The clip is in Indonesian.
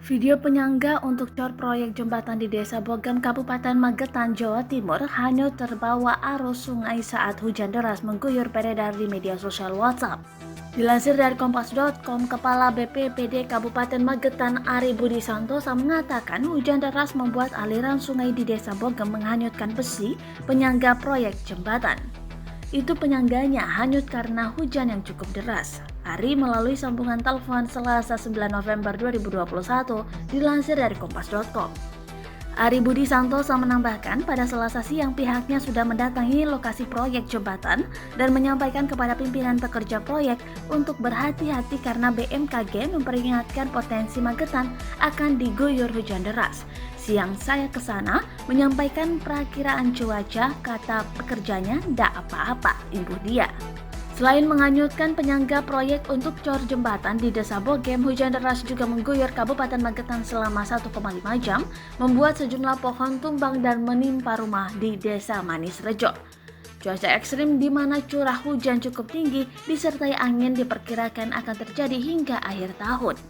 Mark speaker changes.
Speaker 1: Video penyangga untuk cor proyek jembatan di Desa Bogem, Kabupaten Magetan, Jawa Timur hanyut terbawa arus sungai saat hujan deras mengguyur beredar di media sosial WhatsApp. Dilansir dari kompas.com, Kepala BPBD Kabupaten Magetan Ari Budi Santosa mengatakan hujan deras membuat aliran sungai di Desa Bogem menghanyutkan besi penyangga proyek jembatan. Itu penyangganya hanyut karena hujan yang cukup deras. Ari melalui sambungan telepon Selasa 9 November 2021 dilansir dari kompas.com. Ari Budi Santosa menambahkan pada Selasa siang pihaknya sudah mendatangi lokasi proyek jembatan dan menyampaikan kepada pimpinan pekerja proyek untuk berhati-hati karena BMKG memperingatkan potensi Magetan akan diguyur hujan deras. Siang saya ke sana menyampaikan perakiraan cuaca, kata pekerjanya ndak apa-apa, imbuh dia. Selain menghanyutkan penyangga proyek untuk cor jembatan di Desa Bogem, hujan deras juga mengguyur Kabupaten Magetan selama 1,5 jam, membuat sejumlah pohon tumbang dan menimpa rumah di Desa Manis Rejo. Cuaca ekstrim di mana curah hujan cukup tinggi disertai angin diperkirakan akan terjadi hingga akhir tahun.